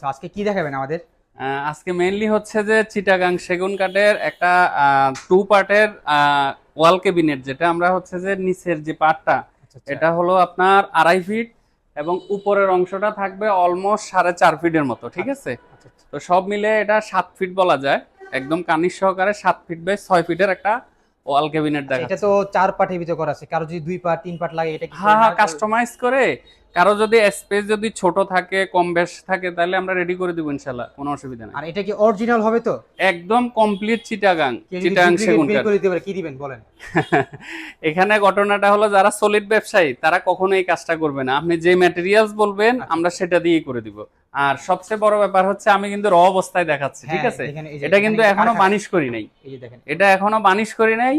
তো আজকে কি দেখাবেন আমাদের? আজকে মেইনলি হচ্ছে যে চিটাগাং সেগুন কাঠের একটা টু পার্টের ওয়াল ক্যাবিনেট, যেটা আমরা হচ্ছে যে নিচের যে পার্টটা আচ্ছা আচ্ছা এটা হলো আপনার 2.5 ফিট এবং উপরের অংশটা থাকবে অলমোস্ট 4.5 ফিটের মতো, ঠিক আছে? আচ্ছা আচ্ছা। তো সব মিলে এটা 7 ফিট বলা যায়, একদম কানিশ সহকারে 7 ফিট বাই 6 ফিটের একটা ওয়াল ক্যাবিনেট আচ্ছা, এটা দেখাচ্ছে। তো 4 পার্টের ভিতরে করা আছে, কারো যদি 2 পার্ট 3 পার্ট লাগে এটা কি করে হ্যাঁ না? হ্যাঁ, কাস্টমাইজ করে কারো যদি স্পেস যদি ছোট থাকে, কম বেশ থাকে, তাহলে আমরা রেডি করে দিব ইনশাল্লাহ, কোনো অসুবিধা নাই। আর এটা কি অরিজিনাল হবে তো? একদম কমপ্লিট চিটাগাং, কেউ যদি চিটাগাং ডুপ্লিকেট সেগুন বের কাঠ। করে দিতে পারে কি দিবেন বলেন? এখানে ঘটনাটা হলো, যারা সলিড ব্যবসায়ী তারা কখনো এই কাজটা করবে না। আপনি যে ম্যাটেরিয়ালস বলবেন আচ্ছা আমরা আচ্ছা। সেটা দিয়েই করে দিব। আর সবচেয়ে বড় ব্যাপার হচ্ছে আমি কিন্তু র অবস্থায় দেখাচ্ছি, ঠিক হ্যাঁ আছে? এখানে এই যে এটা এখানে কিন্তু এখনো কারখানা, বানিশ করি নাই, এই যে দেখেন। এটা এখনো বানিশ করি নাই,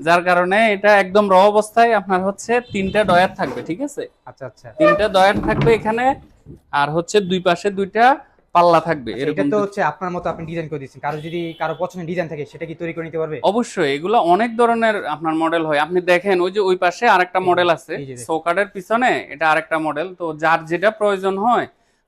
যার কারণে এটা একদম র অবস্থায়। আপনার হচ্ছে 3টা ডয়ার থাকবে, ঠিক আছে? আচ্ছা আচ্ছা। 3টা ডয়ার থাকবে এখানে, আর হচ্ছে দুই পাশে 2টা পাল্লা থাকবে আচ্ছা, এটা এরকম। তো হচ্ছে আপনার মতো আপনি ডিজাইন করে দিচ্ছেন, কারো যদি কারো পছন্দের ডিজাইন থাকে সেটা কি তৈরি করে নিতে পারবে? অবশ্যই এগুলো অনেক ধরনের আপনার মডেল হয়। আপনি দেখেন ওই যে ওই পাশে আরেকটা এই যে, মডেল আছে, এই যে দেখেন। সোকার্ডের পিছনে এটা আরেকটা মডেল। তো যার যেটা প্রয়োজন হয়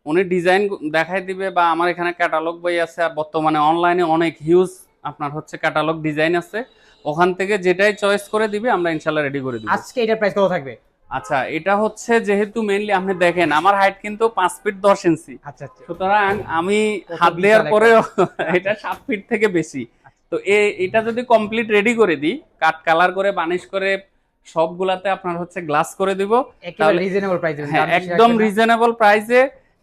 উনি ডিজাইন দেখাই দিবে, বা আমার এখানে ক্যাটালগ বই আছে, আর বর্তমানে অনলাইনে অনেক হিউজ আপনার হচ্ছে ক্যাটালগ ডিজাইন আছে, ওখান থেকে যেটাই চয়েস করে দিবে আমরা ইনশাল্লাহ রেডি করে দিব। আজকে এটার প্রাইস কত থাকবে? আচ্ছা, এটা হচ্ছে যেহেতু মেইনলি আপনি দেখেন আমার হাইট কিন্তু 5 ফিট 10 ইঞ্চি, আচ্ছা আচ্ছা। সুতরাং আমি কত হাত দেওয়ার বিশাল একটা পরেও এটা 7 ফিট থেকে বেশি। তো এটা যদি কমপ্লিট রেডি করে দিই, কাট কালার করে বানিশ করে সবগুলাতে আপনার হচ্ছে গ্লাস করে দিব, একেবারে তাহলে রিজনেবল প্রাইস দিবেন, হ্যাঁ দাম বেশি একদম রাখবেন না। রিজনেবল প্রাইসে।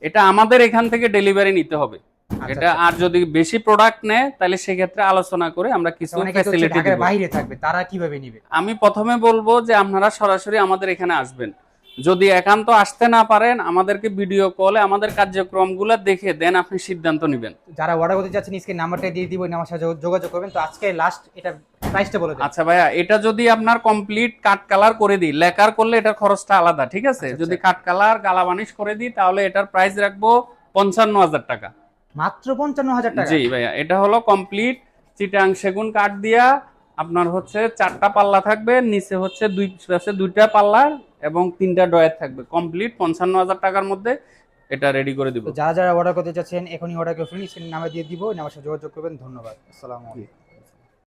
এটা আমাদের এখান থেকে ডেলিভারি নিতে হবে আচ্ছা এটা, আচ্ছা। আর যদি বেশি প্রোডাক্ট নেয় তাহলে সেক্ষেত্রে আলোচনা করে আমরা কিছু আচ্ছা, অনেকে তো হচ্ছে ফ্যাসিলিটি ঢাকার দিব। বাইরে থাকবে, তারা কিভাবে নিবে? আমি প্রথমে বলবো যে আপনারা সরাসরি আমাদের এখানে আসবেন। যদি একান্ত আসতে না পারেন, আমাদেরকে ভিডিও কলে আমাদের কার্যক্রমগুলো দেখে দেন আপনি সিদ্ধান্ত নেবেন। যারা অর্ডার করতে চাচ্ছেন স্ক্রিন নাম্বারটা দিয়ে দিব, আমার সাথে যোগাযোগ করবেন। তো আজকে লাস্ট এটা প্রাইসটা বলে দেন। আচ্ছা ভাইয়া, এটা যদি আপনার কমপ্লিট কাট কালার করে দিই, লেকার করলে এটার খরচটা আলাদা, ঠিক আছে? আচ্ছা, যদি আচ্ছা। কাট কালার গালা বানিশ করে দিই তাহলে এটার প্রাইস রাখবো 55,000 টাকা। মাত্র 55,000 টাকা? জি ভাইয়া, এটা হলো কমপ্লিট চিটাং সেগুন কাঠ দিয়া। আপনার হচ্ছে 4টা পাল্লা থাকবে, নিচে হচ্ছে দুই পাশে 2টা পাল্লা এবং 3টা ডয়ার থাকবে, কমপ্লিট 55,000 টাকার মধ্যে এটা রেডি করে দিব। তো যারা যারা অর্ডার করতে চাচ্ছেন এখনই অর্ডার করে ফেলুন, স্ক্রিন নাম্বার দিয়ে দিব, আমার সাথে যোগাযোগ করবেন। ধন্যবাদ, আসসালামু আলাইকুম।